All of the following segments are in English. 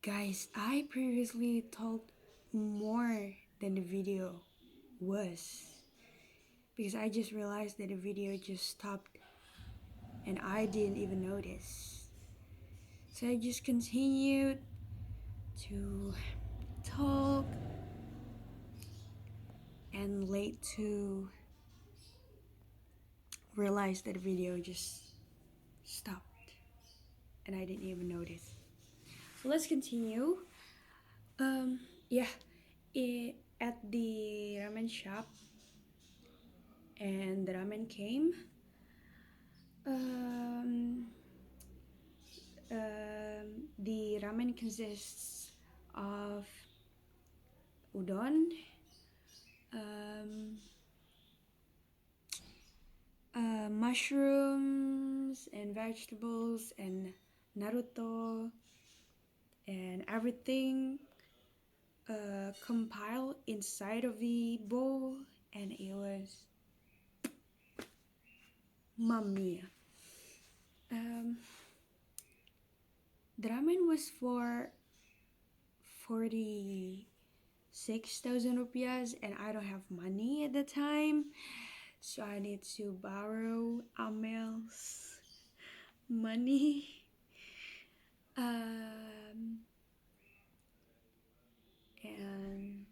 Guys, I previously talked more than the video was because I just realized that the video just stopped and I didn't even notice. So I just continued to talk and late to realize that the video just stopped and I didn't even notice. So let's continue. Um, yeah, at the ramen shop, and the ramen came. Um, the ramen consists of udon, um, mushrooms and vegetables and naruto and everything compiled inside of the bowl, and it was mamma. Um, the ramen was for 46,000 rupiahs, and I don't have money at the time, so I need to borrow Amel's money. Um, and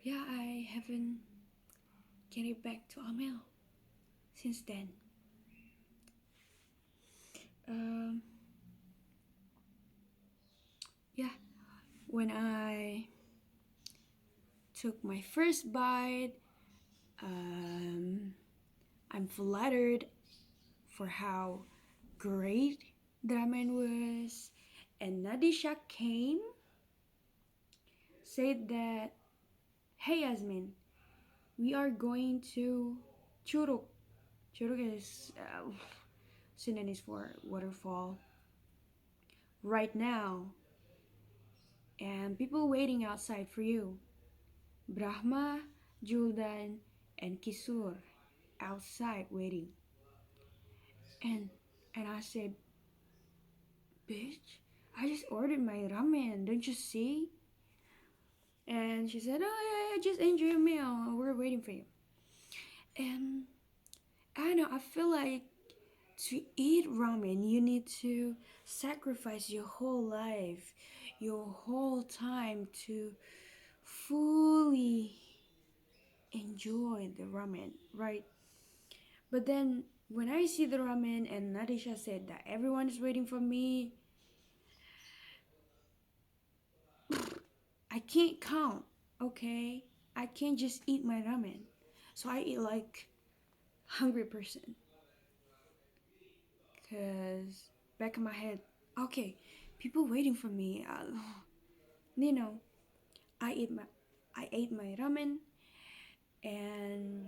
yeah, I haven't get it back to Amel since then. Um, yeah, when I took my first bite, um, I'm flattered for how great the ramen was. And Nadisha came, said that, "Hey Yasmin, we are going to Churuk." Churuk is synonym for waterfall right now, and people waiting outside for you. Brahma, Juldan, and Kisur outside waiting. And and I said, "Bitch, I just ordered my ramen, don't you see?" And she said, "Oh yeah, just enjoy your meal. We're waiting for you." And I don't know, I feel like to eat ramen, you need to sacrifice your whole life, your whole time to fully enjoy the ramen, right? But then when I see the ramen and Nadisha said that everyone is waiting for me, I can't count, okay? I can't just eat my ramen. So I eat like hungry person. Cause back in my head, okay, people waiting for me. You know, I ate my I ate my ramen and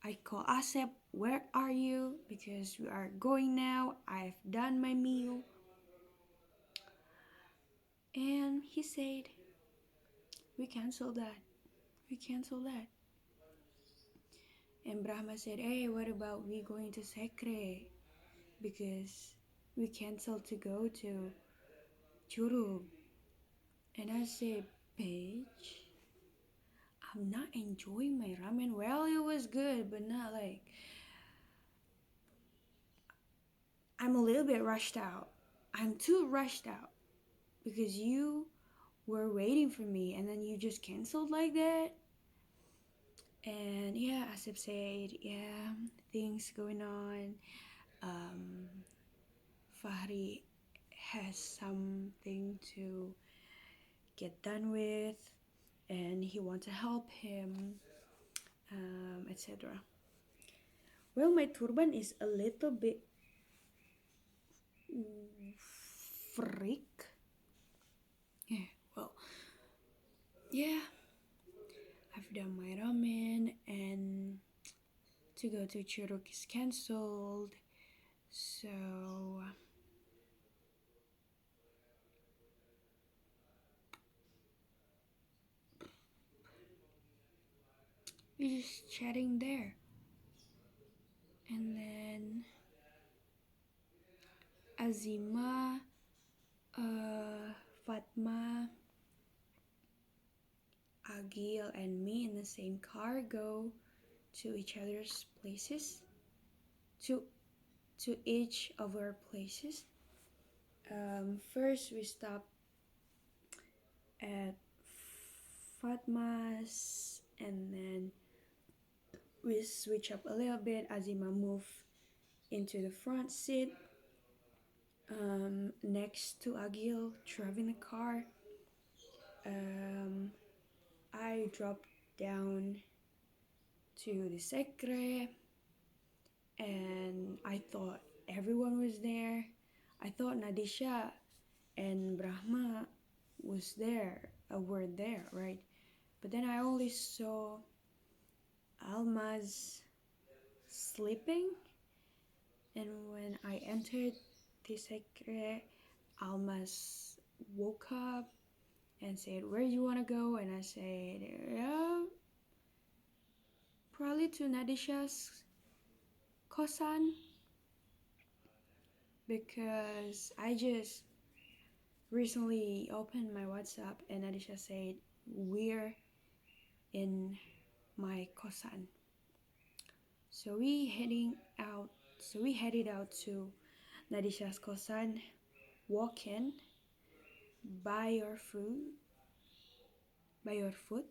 I call Asep, "Where are you? Because we are going now. I've done my meal." And he said, "We cancel that. We cancel that." And Brahma said, "Hey, what about we going to Sekre? Because we canceled to go to Churug." And I said, "Bitch, I'm not enjoying my ramen. Well, it was good, but not like, I'm a little bit rushed out. I'm too rushed out because you were waiting for me and then you just canceled like that." And yeah, Asif said, "Yeah, things going on. Um, Fahri has something to get done with and he wants to help him, etc." Well, my turban is a little bit freak. Yeah, well, yeah, I've done my ramen and to go to Churuk is cancelled. So we're just chatting there. And then Azima, Fatma, Agil and me in the same car go to each other's places, to each of our places. First we stopped at Fatma's, and then we switch up a little bit. Azima moved into the front seat, next to Agil, driving the car. I dropped down to the secre, and I thought everyone was there. I thought Nadisha and Brahma were there, right? But then I only saw Almaz sleeping, and when I entered the secre, Almaz woke up and said, "Where do you want to go?" And I said, "Yeah, probably to Nadisha's kosan," because I just recently opened my WhatsApp and Nadisha said, "We're in my kosan." So we headed out to Nadisha's kosan, walk in, buy our food, by your foot,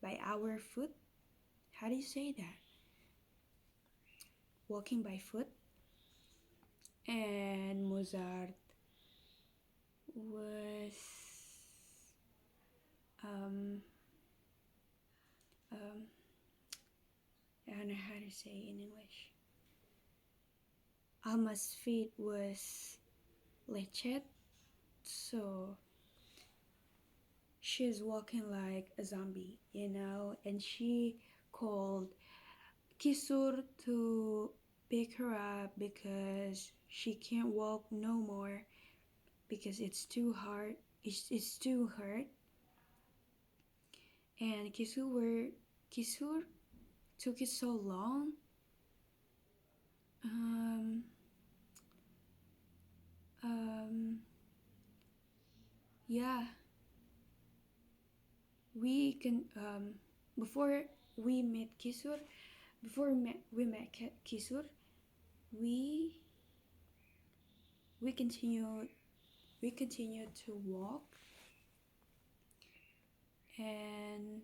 by our foot. How do you say that? Walking by foot. And Mozart was um, I don't know how to say in English. Alma's feet was lechet, so she's walking like a zombie, and she called Kisur to pick her up because she can't walk no more because it's too hard. It's too hurt. And Kisur took it so long. Yeah, we can before we met Kisur, before we met Kisur, we we continued to walk, and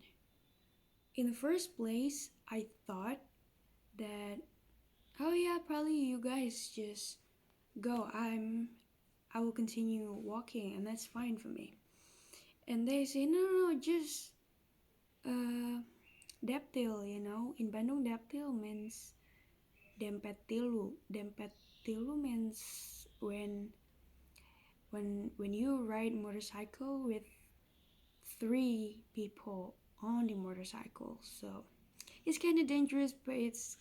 in the first place I thought that, oh yeah, probably you guys just go, I will continue walking and that's fine for me. And they say, no, just daptil, in Bandung daptil means dempet tilu. Dempet tilu means when you ride motorcycle with 3 people on the motorcycle. So it's kind of dangerous, but it's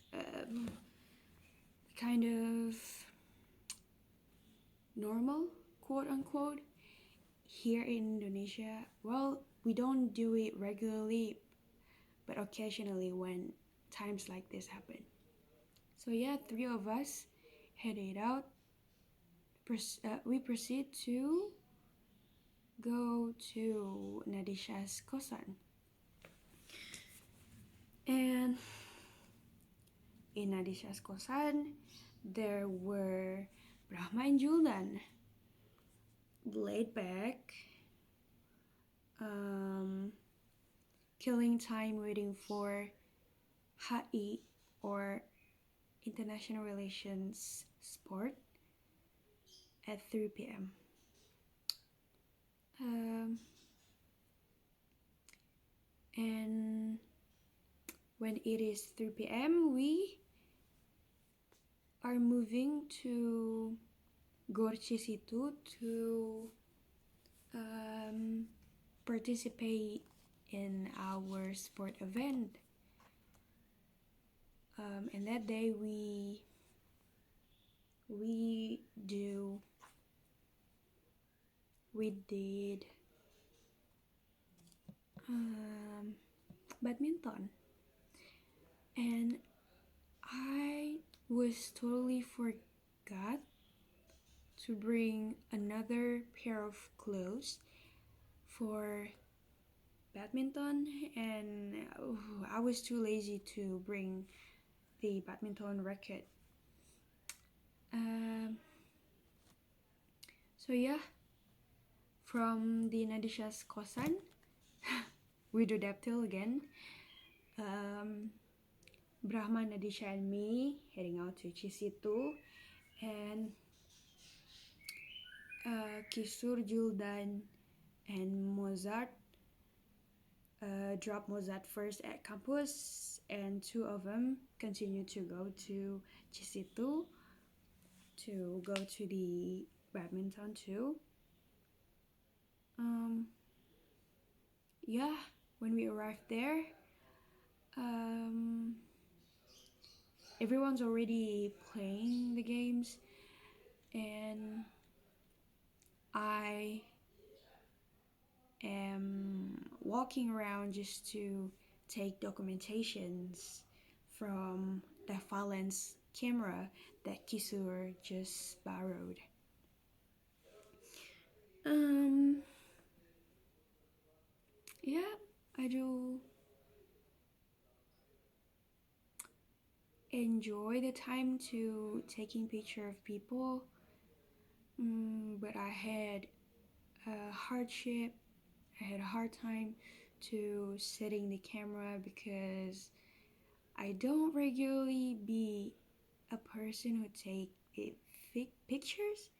kind of normal, quote unquote, here in Indonesia. Well, we don't do it regularly, but occasionally when times like this happen. So yeah, 3 of us headed out. We proceed to go to Nadisha's kosan. And in Nadisha's kosan, there were Brahma and Juldan, laid back, killing time waiting for HI, or International Relations Sport, at 3 p.m. And when it is 3 p.m., we are moving to Gorcisitu to participate in our sport event. And that day we did badminton, and I was totally forgot to bring another pair of clothes for badminton, and I was too lazy to bring the badminton racket. Um, so yeah, from the Nadisha's kosan, we do Daptil again. Brahma, Nadisha, and me heading out to Cisitu, and Kisur, Juldan, and Mozart dropped Mozart first at campus, and two of them continue to go to Cisitu to go to the badminton too. Um, yeah, when we arrived there, um, everyone's already playing the games, and I am walking around just to take documentations from the Fallen's camera that Kisur just borrowed. Um, yeah, I do enjoy the time to taking picture of people, but I had a hardship. I had a hard time to setting the camera because I don't regularly be a person who take pictures,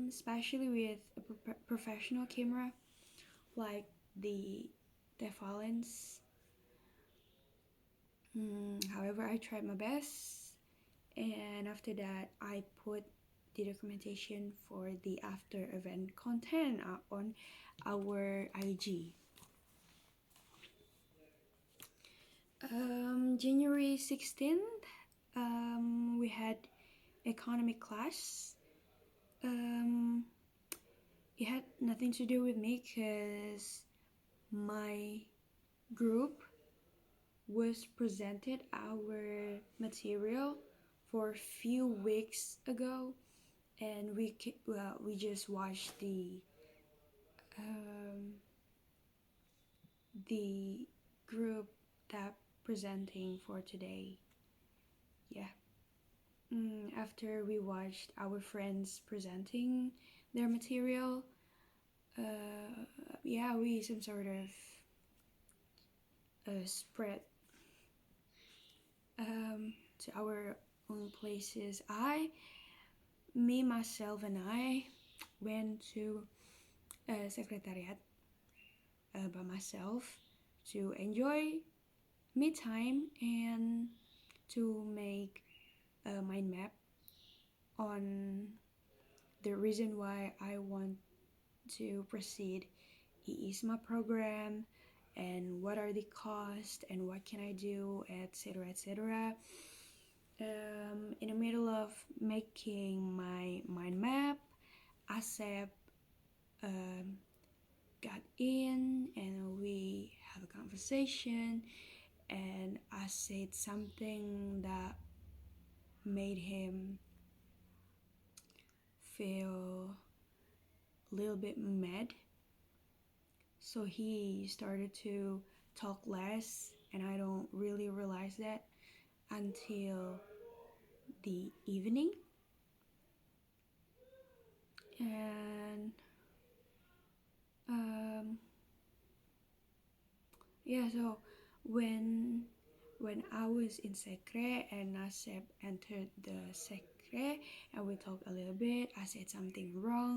especially with a professional camera like the Defalens. However, I tried my best, and after that, I put the documentation for the after event content on our IG. January 16th, we had economic class. Um, it had nothing to do with me because my group was presented our material for a few weeks ago, and we just watched the group that presenting for today. Yeah. After we watched our friends presenting their material, yeah, we some sort of spread to our own places. Myself, and I went to a secretariat by myself to enjoy me time and to make a mind map on the reason why I want to proceed ISMA program and what are the costs and what can I do, etc., etc. In the middle of making my mind map, Asep got in and we have a conversation, and I said something that made him feel a little bit mad. So he started to talk less, and I don't really realize that until the evening. And yeah, so when I was in Secre and Naseb entered the Secre and we talked a little bit, I said something wrong.